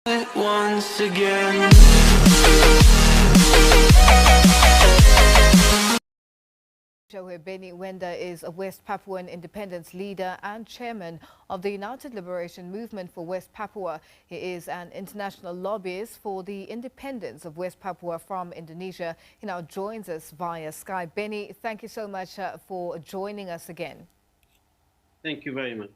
it once again. Where Benny Wenda is a West Papuan independence leader and chairman of the United Liberation Movement for West Papua. He is an international lobbyist for the independence of West Papua from Indonesia. He now joins us via Skype. Benny, thank you so much for joining us again. Thank you very much.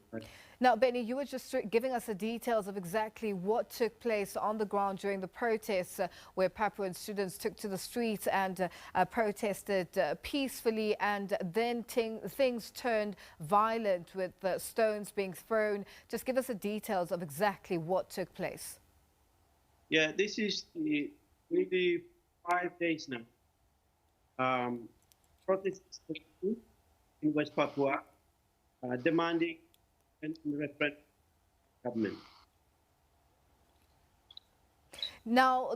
Now, Benny, you were just giving us the details of exactly what took place on the ground during the protests where Papuan students took to the streets and protested peacefully, and then things turned violent with stones being thrown. Just give us the details of exactly what took place. Yeah, this is nearly 5 days now. Protests in West Papua demanding a referendum government. Now,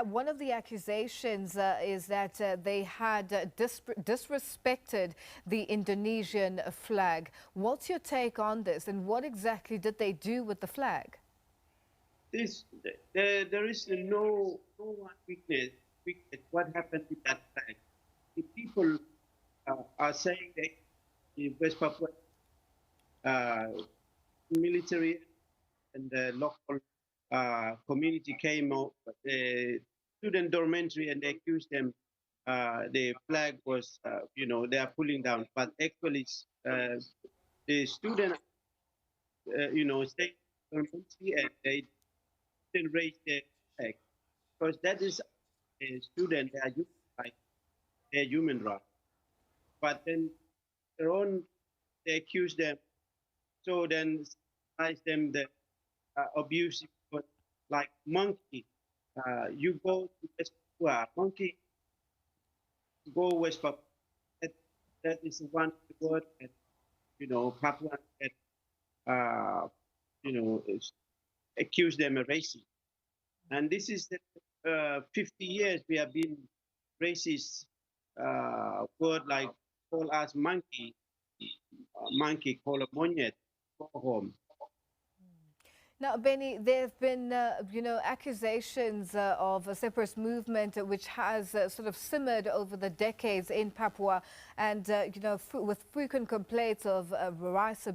one of the accusations is that they had disrespected the Indonesian flag. What's your take on this, and what exactly did they do with the flag? There is no one witness what happened with that flag. The people are saying that the West Papua military and the local community came out, the student dormitory, and they accused them the flag was, they are pulling down. But actually, the student, stayed dormitory and they didn't raise their flag because that is a student, they are human rights, their human rights. But then their own, they accuse them. So then, advise them that abusive, like monkey. You go to West Papua, monkey, go West Papua. That is one word that, Papua, uh, accuse them of racism. And this is the 50 years we have been racist word like call us monkey, monkey, call a monyet, go home. Now, Benny, there have been, accusations of a separatist movement which has sort of simmered over the decades in Papua, and, with frequent complaints of rights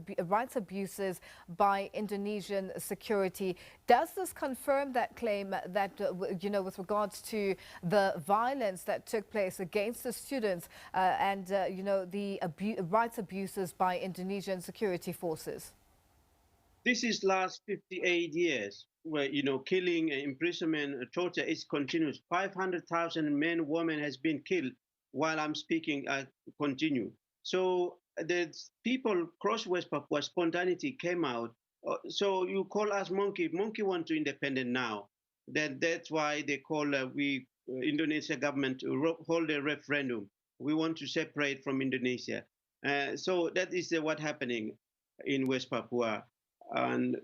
abuses by Indonesian security. Does this confirm that claim that, with regards to the violence that took place against the students and, the rights abuses by Indonesian security forces? This is last 58 years where, killing, imprisonment, torture is continuous. 500,000 men, women has been killed while I'm speaking, continue. So the people across West Papua, spontaneity came out. So you call us monkey. Monkey want to independent now. That's why they call Indonesia government to hold a referendum. We want to separate from Indonesia. So that is what happening in West Papua, and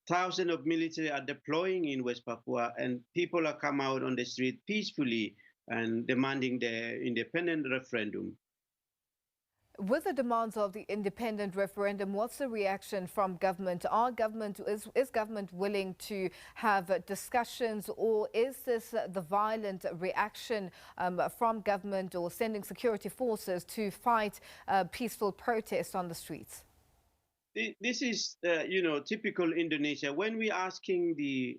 thousands of military are deploying in West Papua, and people are come out on the street peacefully and demanding the independent referendum. With the demands of the independent referendum, what's the reaction from government? Is government willing to have discussions, or is this the violent reaction from government or sending security forces to fight peaceful protests on the streets? This is, typical Indonesia. When we asking the,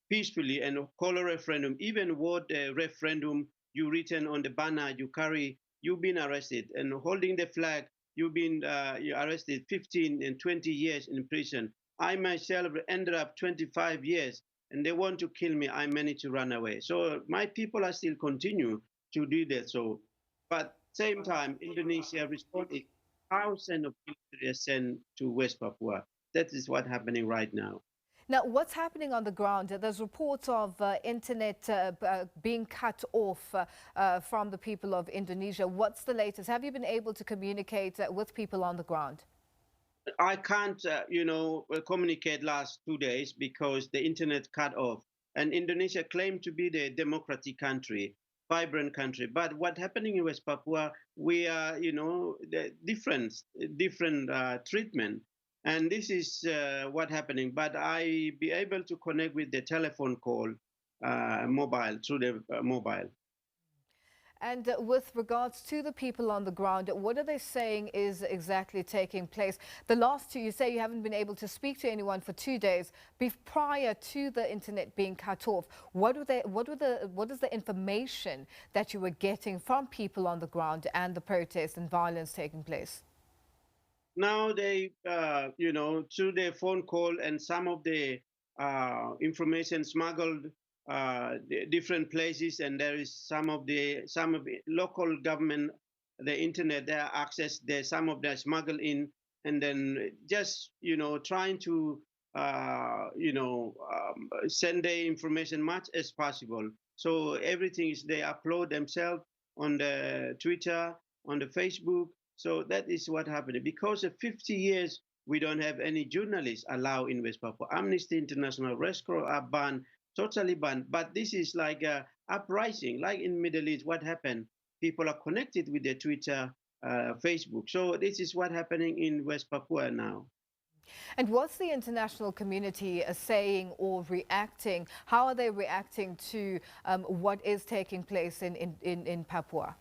peacefully and call a referendum, even what referendum you written on the banner you carry, you've been arrested, and holding the flag, you've been you arrested 15 and 20 years in prison. I myself ended up 25 years, and they want to kill me. I managed to run away. So my people are still continue to do that. So, but same time, Indonesia responded. Thousands of military are sent to West Papua. That is what's happening right now. Now, what's happening on the ground? There's reports of internet being cut off from the people of Indonesia. What's the latest? Have you been able to communicate with people on the ground? I can't, communicate last 2 days because the internet cut off. And Indonesia claimed to be the democratic country, vibrant country. But what's happening in West Papua, we are, the different treatment. And this is what happening. But I be able to connect with the telephone call, mobile, through the mobile. And with regards to the people on the ground, what are they saying is exactly taking place? The last two, you say you haven't been able to speak to anyone for 2 days prior to the internet being cut off. What is the information that you were getting from people on the ground and the protests and violence taking place? Now they, through their phone call and some of the information smuggled different places, and there is some of the local government, the internet, their access, there some of them smuggle in, and then just trying to send the information much as possible. So everything is they upload themselves on the Twitter, on the Facebook. So that is what happened. Because of 50 years, we don't have any journalists allowed in West Papua. Amnesty International, Red Cross are banned, totally banned. But this is like a uprising, like in Middle East. What happened? People are connected with their Twitter, Facebook. So this is what happening in West Papua now. And what's the international community saying or reacting? How are they reacting to what is taking place in Papua?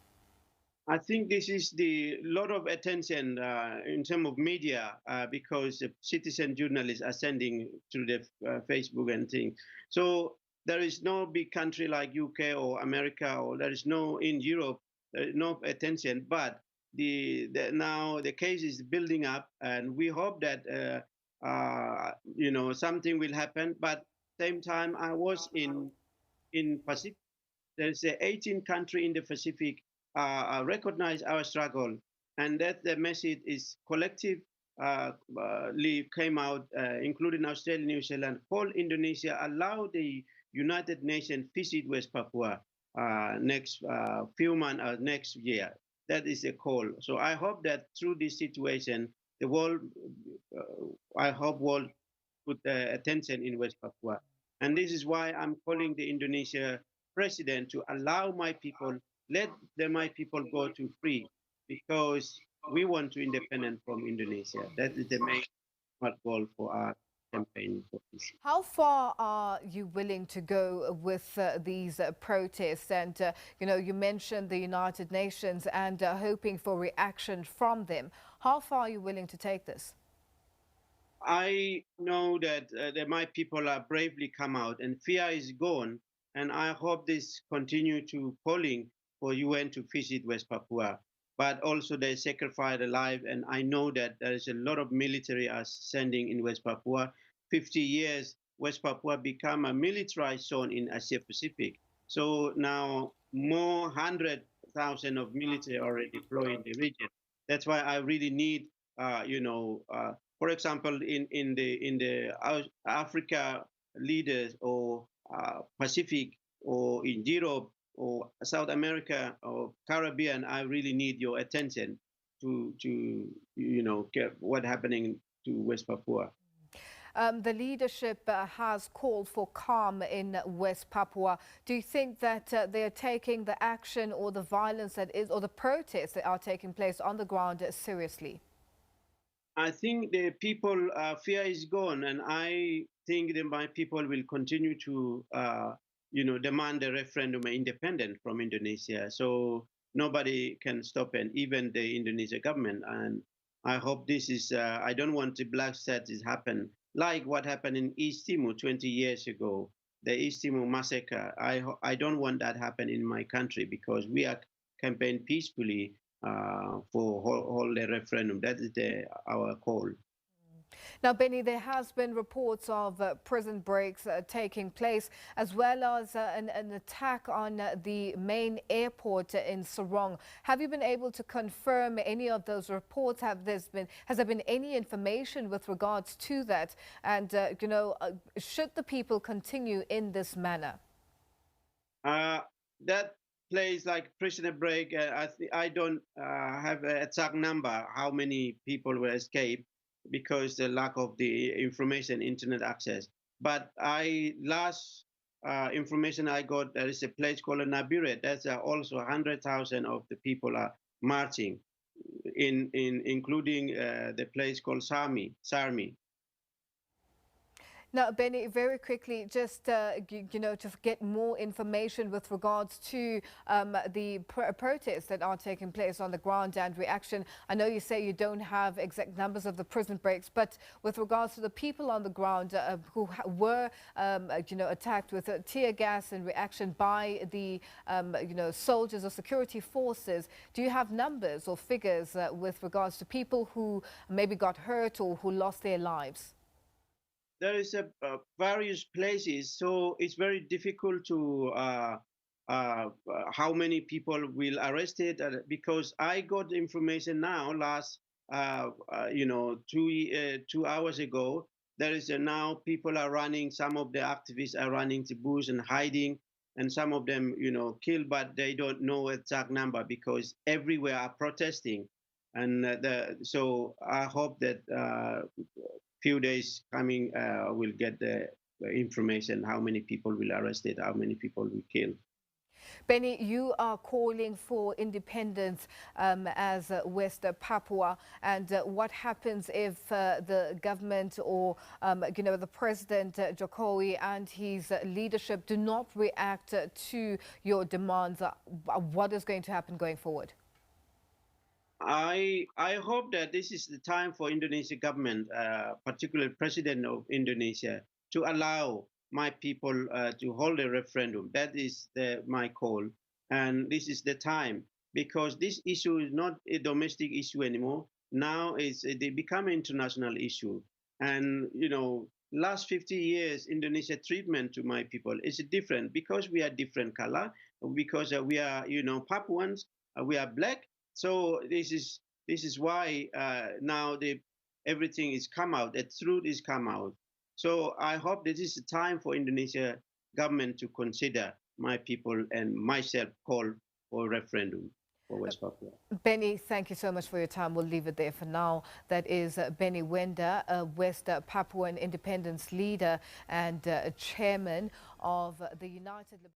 I think this is the lot of attention in terms of media because citizen journalists are sending through the Facebook and things. So there is no big country like UK or America, or there is no in Europe, no attention. But now the case is building up, and we hope that something will happen. But same time, I was in Pacific. There's 18 country in the Pacific recognize our struggle, and that the message is collective. Came out, including Australia, New Zealand, whole Indonesia, allow the United Nations visit West Papua next few months, next year. That is a call. So I hope that through this situation, the world, I hope world put attention in West Papua. And this is why I'm calling the Indonesia president to allow my people, let my people go to free, because we want to independent from Indonesia. That is the main goal for our campaign for this. How far are you willing to go with these protests? And, you mentioned the United Nations and hoping for reaction from them. How far are you willing to take this? I know that my people are bravely come out, and fear is gone. And I hope this continue to calling for UN to visit West Papua. But also they sacrifice their life, and I know that there is a lot of military are sending in West Papua. 50 years, West Papua become a militarized zone in Asia Pacific. So now more 100,000 of military already deployed in the region. That's why I really need, for example, in the Africa leaders, or Pacific, or in Europe, or South America, or Caribbean, I really need your attention to get what happening to West Papua. The leadership has called for calm in West Papua. Do you think that they are taking the action or the violence that is, or the protests that are taking place on the ground seriously? I think the people fear is gone, and I think that my people will continue to, demand a referendum independent from Indonesia. So nobody can stop it, even the Indonesian government. And I hope this is. I don't want the black to happen like what happened in East Timor 20 years ago, the East Timor massacre. I don't want that happen in my country, because we are campaign peacefully for hold a referendum. That is our call. Now, Benny, there has been reports of prison breaks taking place, as well as an attack on the main airport in Sarong. Have you been able to confirm any of those reports? Has there been any information with regards to that? And, should the people continue in this manner? That place like prisoner break, I don't have an exact number how many people will escape, because the lack of the information, internet access. But last information I got, there is a place called Nabire. That's also 100,000 of the people are marching including the place called Sarmi. Now, Benny, very quickly, just to get more information with regards to the protests that are taking place on the ground and reaction. I know you say you don't have exact numbers of the prison breaks, but with regards to the people on the ground who were, attacked with tear gas in reaction by the, soldiers or security forces, do you have numbers or figures with regards to people who maybe got hurt or who lost their lives? There is various places, so it's very difficult to how many people will arrested because I got information now last 2 hours ago. There is now people are running. Some of the activists are running to bush and hiding, and some of them killed, but they don't know exact number because everywhere are protesting, and so I hope that few days coming, we'll get the information how many people will arrested, how many people will killed. Benny, you are calling for independence as West Papua, and what happens if the government or the President Jokowi and his leadership do not react to your demands? What is going to happen going forward? I hope that this is the time for Indonesia government, particularly President of Indonesia, to allow my people to hold a referendum. That is my call, and this is the time because this issue is not a domestic issue anymore. Now they become an international issue, and last 50 years Indonesia treatment to my people is different because we are different color, because we are Papuans, we are black. So this is why now everything is come out. The truth is come out. So I hope this is the time for Indonesia government to consider my people and myself call for referendum for West Papua. Benny, thank you so much for your time. We'll leave it there for now. That is Benny Wenda, a West Papuan independence leader and chairman of the United